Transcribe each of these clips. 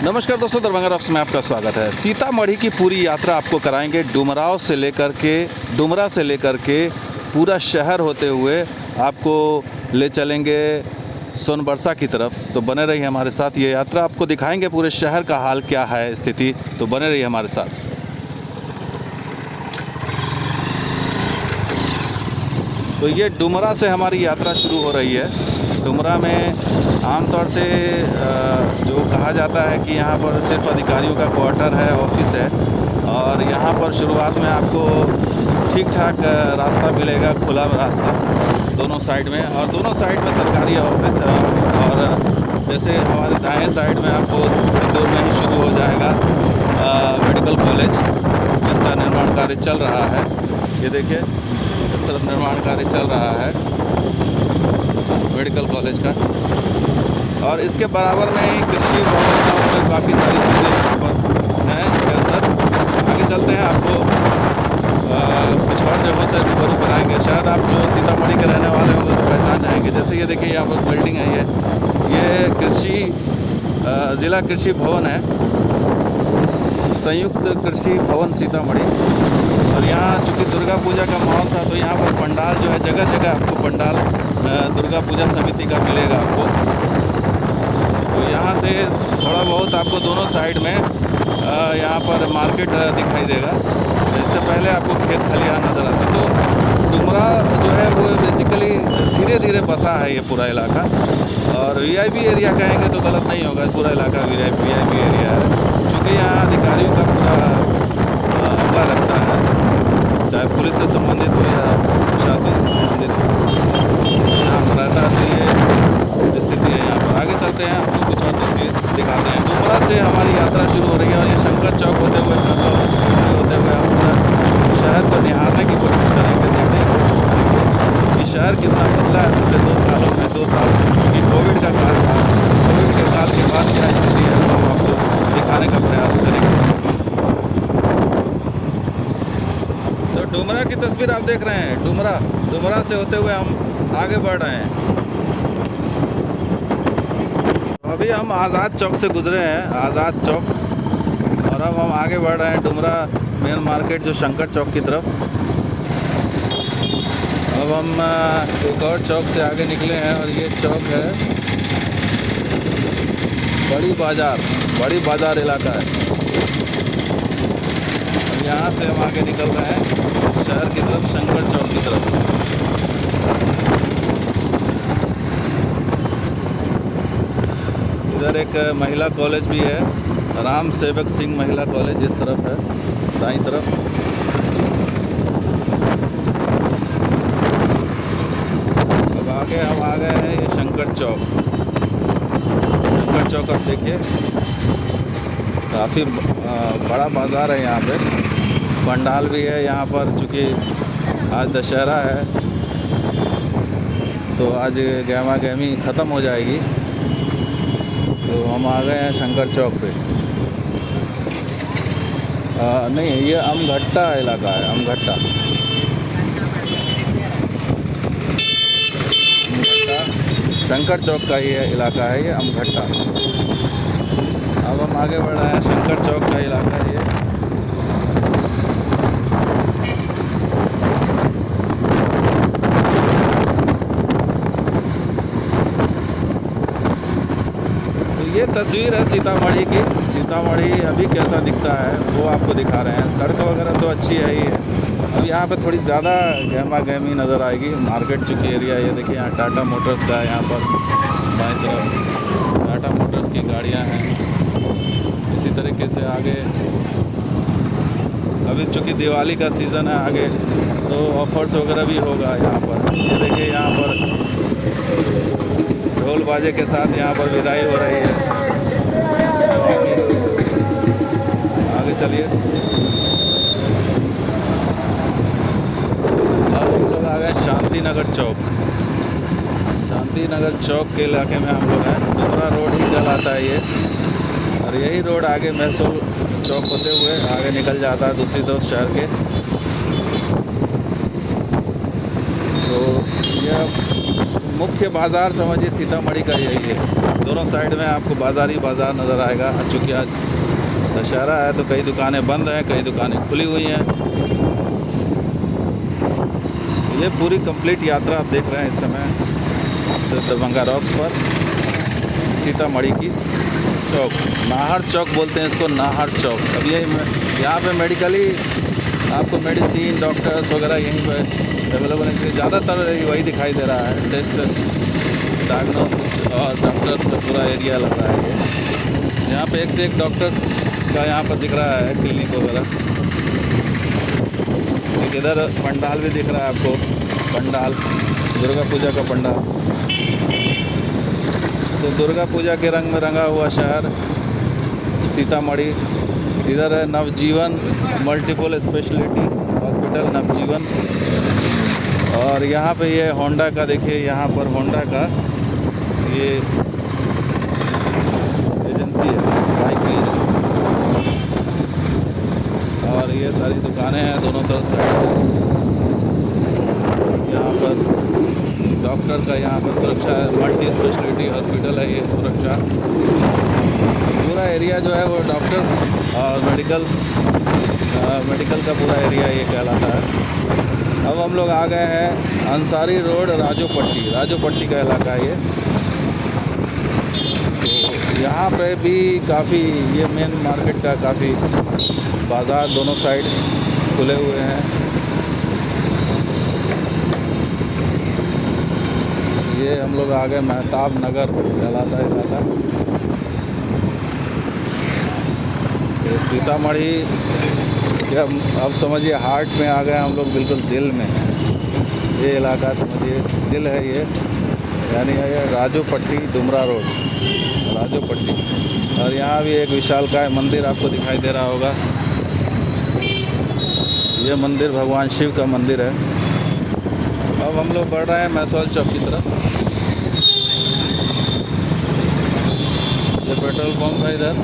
नमस्कार दोस्तों, दरभंगा रॉक्स में आपका स्वागत है। सीतामढ़ी की पूरी यात्रा आपको कराएंगे। डुमराव से लेकर के डुमरा से लेकर के पूरा शहर होते हुए आपको ले चलेंगे सोनबरसा की तरफ। तो बने रहिए हमारे साथ, ये यात्रा आपको दिखाएंगे पूरे शहर का हाल क्या है स्थिति। तो बने रहिए हमारे साथ। तो ये डुमरा से हमारी यात्रा शुरू हो रही है। डुमरा में आमतौर से जो कहा जाता है कि यहाँ पर सिर्फ अधिकारियों का क्वार्टर है, ऑफिस है, और यहाँ पर शुरुआत में आपको ठीक ठाक रास्ता मिलेगा, खुला रास्ता दोनों साइड में, और दोनों साइड में सरकारी ऑफिस है। और जैसे हमारे दाएं साइड में आपको थोड़ी दूर में ही शुरू हो जाएगा मेडिकल कॉलेज, जिसका निर्माण कार्य चल रहा है। ये देखिए, इस तरफ निर्माण कार्य चल रहा है मेडिकल कॉलेज का, और इसके बराबर में ही कृषि भवन और बाकी सारी चीज़ें यहाँ पर हैं। इसके अंदर आगे चलते हैं, आपको कुछ और जगहों से रूबरू बनाएंगे। शायद आप जो सीतामढ़ी के रहने वाले होंगे तो पहचान जाएंगे। जैसे ये देखिए, यहाँ पर बिल्डिंग है, ये कृषि ज़िला कृषि भवन है, संयुक्त कृषि भवन सीतामढ़ी। और यहाँ चूँकि दुर्गा पूजा का माहौल था, तो यहाँ पर पंडाल जो है, जगह जगह आपको पंडाल दुर्गा पूजा समिति का मिलेगा आपको। तो यहाँ से थोड़ा बहुत आपको दोनों साइड में यहाँ पर मार्केट दिखाई देगा। इससे पहले आपको खेत खलिहान नज़र आता। तो डुमरा जो है वो बेसिकली धीरे धीरे बसा है ये पूरा इलाका, और वीआईपी एरिया कहेंगे तो गलत नहीं होगा। पूरा इलाका वीआईपी एरिया है, चूँकि यहाँ अधिकारियों का पूरा अमला रहता है, चाहे पुलिस से संबंधित हो या प्रशासन से संबंधित हो, यहाँ पर रहता है। तो ये स्थिति है यहाँ पर। आगे चलते हैं, आपको कुछ और तस्वीर दिखाते हैं। डुमरा से हमारी यात्रा शुरू हो रही है, और ये शंकर चौक होते हुए होते हुए हम पूरा शहर को निहारने की कोशिश करेंगे, देखने की कोशिश करेंगे कि शहर कितना बदला है पिछले 2 सालों में। 2 साल चूँकि कोविड का काल था, कोविड के काल के बाद क्या स्थिति है वो हम आपको दिखाने का प्रयास करेंगे। तो डुमरा की तस्वीर आप देख रहे हैं। डुमरा से होते हुए हम आगे बढ़ रहे हैं। अभी हम आज़ाद चौक से गुजरे हैं, आज़ाद चौक, और अब हम आगे बढ़ रहे हैं डुमरा मेन मार्केट, जो शंकर चौक की तरफ। अब हम एक और चौक से आगे निकले हैं, और ये चौक है बड़ी बाज़ार इलाका है। अब यहाँ से हम आगे निकल रहे हैं शहर की तरफ, शंकर चौक की तरफ। इधर एक महिला कॉलेज भी है, राम सेवक सिंह महिला कॉलेज, इस तरफ है दाईं तरफ। अब आगे हम आ गए हैं ये शंकर चौक। शंकर चौक अब देखिए, काफ़ी बड़ा बाज़ार है यहाँ पे, पंडाल भी है यहाँ पर। चूँकि आज दशहरा है, तो आज गहमा गहमी ख़त्म हो जाएगी। तो हम आ गए हैं शंकर चौक पे। नहीं, ये अमघट्टा इलाका है, अमघट्टा शंकर चौक का ये इलाका है, ये अमघट्टा। अब हम आगे बढ़ रहे हैं, शंकर चौक का इलाका है ये। ये तस्वीर है सीतामढ़ी की। सीतामढ़ी अभी कैसा दिखता है वो आपको दिखा रहे हैं। सड़क वगैरह तो अच्छी है ही है। अब यहाँ पे थोड़ी ज़्यादा गहमा गहमी नज़र आएगी। मार्केट चुकी एरिया, ये देखिए, यहाँ टाटा मोटर्स का है, यहाँ पर बाईं तरफ टाटा मोटर्स की गाड़ियाँ हैं। इसी तरीके से आगे अभी चूँकि दिवाली का सीज़न है आगे, तो ऑफर्स वगैरह भी होगा यहाँ पर। ये देखिए, यहाँ पर ढोल बाजे के साथ यहाँ पर विदाई हो रही है। आगे चलिए, अब हम लोग आ गए शांति नगर चौक। शांति नगर चौक के इलाके में हम लोग हैं। डुमरा रोड ही कहलाता है ये, और यही रोड आगे महसूल चौक होते हुए आगे निकल जाता है दूसरी तरफ शहर के। तो यह मुख्य बाज़ार समझिए सीतामढ़ी का यही है। दोनों साइड में आपको बाज़ार ही बाज़ार नज़र आएगा। चूँकि आज दशहरा है तो कई दुकानें बंद हैं, कई दुकानें खुली हुई हैं। ये पूरी कंप्लीट यात्रा आप देख रहे हैं इस समय सिर्फ दरभंगा रॉक्स पर सीतामढ़ी की चौक, नाहर चौक बोलते हैं इसको, नाहर चौक। अब ये यहाँ पे मेडिकली आपको मेडिसिन डॉक्टर्स वगैरह यहीं पर अवेलेबल हैं। ज़्यादातर वही दिखाई दे रहा है, टेस्ट डायग्नोस्ट और डॉक्टर्स का पूरा एरिया लग रहा है ये। यहाँ पे एक से एक डॉक्टर्स का यहाँ पर दिख रहा है क्लिनिक वगैरह। एक इधर पंडाल भी दिख रहा है आपको, पंडाल दुर्गा पूजा का पंडाल। तो दुर्गा पूजा के रंग में रंगा हुआ शहर सीतामढ़ी। इधर है नवजीवन मल्टीपल स्पेशलिटी हॉस्पिटल नवजीवन। और यहाँ पे ये होंडा का देखिए, यहाँ पर होंडा का ये एजेंसी है, बाइक की एजेंसी। और ये सारी दुकानें हैं दोनों तरफ साइड। यहाँ पर डॉक्टर का यहाँ पर सुरक्षा है, मल्टी स्पेशलिटी हॉस्पिटल है ये सुरक्षा। पूरा एरिया जो है वो डॉक्टर्स और मेडिकल का पूरा एरिया ये कहलाता है। अब हम लोग आ गए हैं अंसारी रोड राजोपट्टी का इलाका है ये। तो यहाँ पे भी काफ़ी, ये मेन मार्केट का काफ़ी बाज़ार दोनों साइड खुले हुए हैं। ये हम लोग आ गए महताब नगर कहलाता है इलाका। ये सीतामढ़ी के अब समझिए हार्ट में आ गए हम लोग, बिल्कुल दिल में। ये इलाका समझिए दिल है ये, यानी ये राजोपट्टी डुमरा रोड राजोपट्टी। और यहाँ भी एक विशालकाय मंदिर आपको दिखाई दे रहा होगा। ये मंदिर भगवान शिव का मंदिर है। अब हम लोग बढ़ रहे हैं मैसौल चौक की तरफ। ये पेट्रोल पंप है इधर,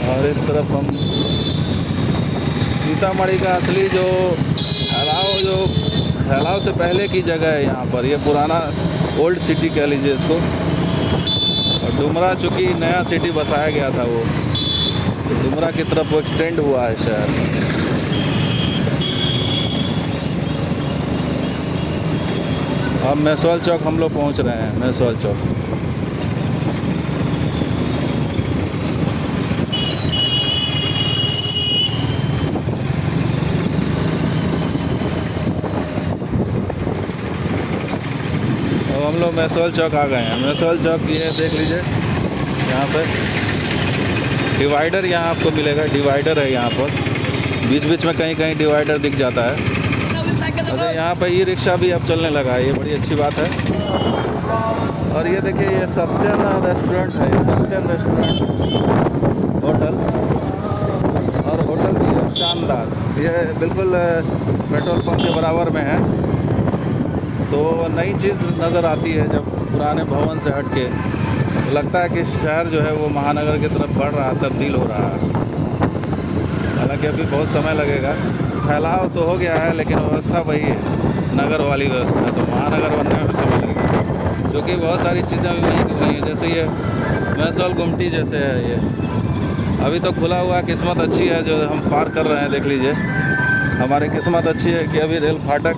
और इस तरफ हम सीतामढ़ी का असली जो फैलाव से पहले की जगह है यहाँ पर। ये पुराना ओल्ड सिटी कह लीजिए इसको। और डुमरा चूँकि नया सिटी बसाया गया था, वो तो डुमरा की तरफ वो एक्सटेंड हुआ है शहर। अब मैसौल चौक हम लोग पहुँच रहे हैं, मैसौल चौक। हम लोग मैसौल चौक आ गए हैं। मैसौल चौक ये देख लीजिए, यहाँ पे डिवाइडर यहाँ आपको मिलेगा। डिवाइडर है यहाँ पर, बीच बीच में कहीं कहीं डिवाइडर दिख जाता है। अच्छा, यहाँ पे ई रिक्शा भी अब चलने लगा है, ये बड़ी अच्छी बात है। और ये देखिए, ये सत्यन रेस्टोरेंट है, सत्यन रेस्टोरेंट होटल। और होटल भी है शानदार, ये बिल्कुल पेट्रोल पंप के बराबर में है। तो नई चीज़ नज़र आती है जब पुराने भवन से हट के, तो लगता है कि शहर जो है वो महानगर की तरफ बढ़ रहा है, तब्दील हो रहा है। हालांकि अभी बहुत समय लगेगा। फैलाव तो हो गया है, लेकिन व्यवस्था वही है, नगर वाली व्यवस्था है। तो महानगर बनने में भी समय लगेगा, क्योंकि बहुत सारी चीज़ें अभी वहीं की वहीं हैं। जैसे ये मैसौल गुमटी जैसे है, ये अभी तो खुला हुआ। किस्मत अच्छी है जो हम पार कर रहे हैं, देख लीजिए। हमारी किस्मत अच्छी है कि अभी रेल फाटक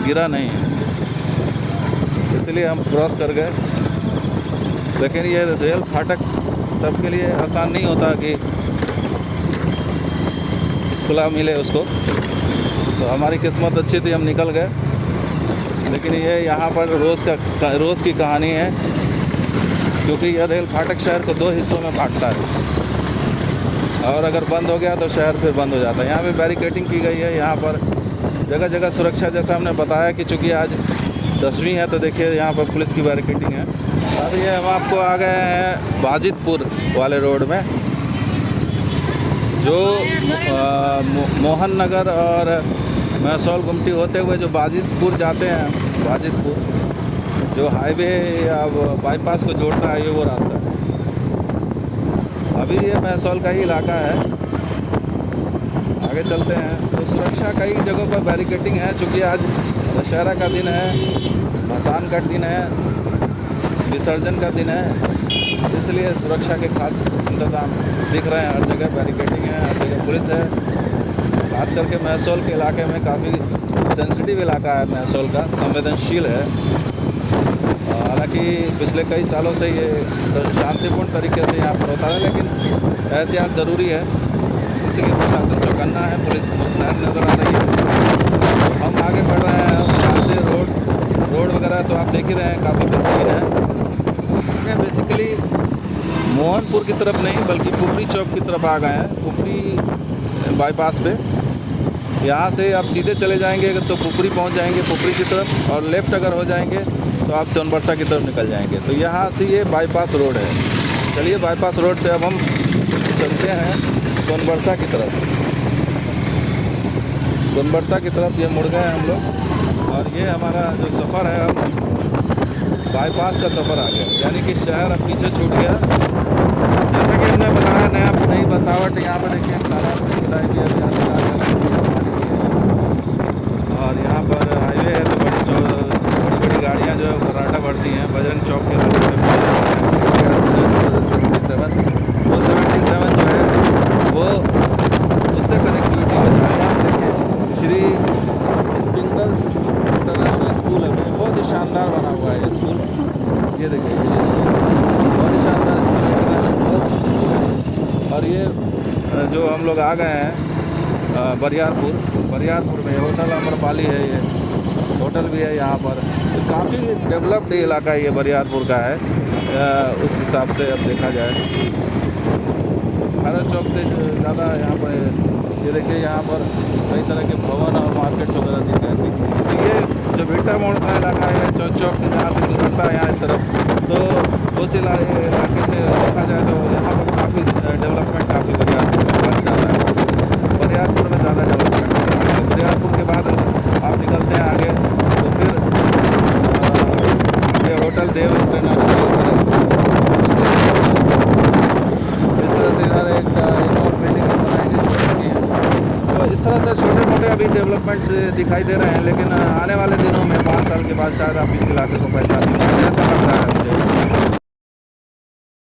गिरा नहीं है, इसलिए हम क्रॉस कर गए। लेकिन ये रेल फाटक सबके लिए आसान नहीं होता कि खुला मिले उसको। तो हमारी किस्मत अच्छी थी, हम निकल गए। लेकिन ये यहाँ पर रोज़ की कहानी है, क्योंकि यह रेल फाटक शहर को 2 हिस्सों में बांटता है। और अगर बंद हो गया तो शहर फिर बंद हो जाता है। यहाँ पे बैरिकेडिंग की गई है, यहाँ पर जगह जगह सुरक्षा, जैसा हमने बताया कि चूँकि आज 10वीं है, तो देखिए यहाँ पर पुलिस की बैरिकेडिंग है। अब ये हम आपको आ गए हैं बाजितपुर वाले रोड में, जो मोहन नगर और मैसौल गुमटी होते हुए जो बाजितपुर जाते हैं, बाजितपुर जो हाईवे या बाईपास को जोड़ता है, ये वो रास्ता है। अभी ये मैसौल का ही इलाका है, आगे चलते हैं। तो सुरक्षा कई जगहों पर बैरिकेडिंग है, चूँकि आज दशहरा का दिन है, मसान का दिन है, विसर्जन का दिन है, इसलिए सुरक्षा के खास इंतज़ाम दिख रहे हैं। हर जगह बैरिकेडिंग है, हर जगह पुलिस है। खास करके महसौल के इलाके में काफ़ी सेंसिटिव इलाका है, महसौल का संवेदनशील है। हालांकि पिछले कई सालों से ये शांतिपूर्ण तरीके से यहाँ पर होता है, लेकिन एहतियात ज़रूरी है, इसलिए प्रशासन चौकन्ना है, पुलिस मुस्तैद नज़र आ रही है। तो हम आगे बढ़ रहे हैं। अब यहाँ से रोड वगैरह तो आप देख ही रहे हैं, काफ़ी बेहतरीन है। बेसिकली मोहनपुर की तरफ नहीं बल्कि पुपरी चौक की तरफ आ गए हैं, पुपरी बाईपास पे। यहाँ से आप सीधे चले जाएंगे तो पुपरी पहुँच जाएंगे, पुपरी की तरफ, और लेफ़्ट अगर हो जाएंगे तो आप सोनबरसा की तरफ निकल जाएंगे। तो यहाँ से ये बाईपास रोड है। चलिए बाईपास रोड से अब हम चलते हैं सोनबरसा की तरफ। सोनबरसा की तरफ ये मुड़ गए हैं हम लोग, और ये हमारा जो सफ़र है अब बाईपास का सफ़र आ गया, यानी कि शहर अब पीछे छूट गया। जैसा कि हमने बताया, नई बसावट यहाँ पर देखिए, तालाब की खुदाई भी अभी और यहाँ पर हाईवे है, तो बड़ी गाड़ियाँ जो है फर्राटा बढ़ती हैं। बजरंग चौक के रोड पे 77 वो 77 जो है वो उससे कनेक्टिविटी है। यहाँ पर देखिए श्री स्पिंगल्स इंटरनेशनल स्कूल है, बहुत ही शानदार बना हुआ है ये स्कूल। ये देखिए ये स्कूल बहुत ही शानदार स्कूल है, इंटरनेशनल बहुत स्कूल है। और ये जो हम लोग आ गए हैं बरियारपुर में होटल अमरपाली है, ये होटल भी है यहाँ पर। तो काफ़ी डेवलप्ड इलाका ये बरियारपुर का है, उस हिसाब से अब देखा जाए। भारत चौक से ज़्यादा यहाँ पर ये देखिए, यहाँ पर कई तरह के भवन और मार्केट्स वगैरह दिख रहे हैं। तो ये जो भीटा मोड़ का इलाका है, चौक जहाँ से गुजरता है यहाँ इस तरफ, तो उस इलाके से देखा जाए तो यहाँ पर काफ़ी डेवलपमेंट काफ़ी बरियारपुर में ज़्यादा डेवलपमेंट है। बरियारपुर के बाद आप निकलते हैं आगे, तो फिर ये होटल देव इंटरनेशनल इस तरह से इधर एक और बिल्डिंग बनाएंगे छोटी सी है। तो इस तरह से छोटे मोटे अभी डेवलपमेंट्स दिखाई दे रहे हैं, लेकिन आने वाले दिनों में 5 साल के बाद शायद आप इस इलाके को पहचानेंगे, ऐसा लग रहा है मुझे।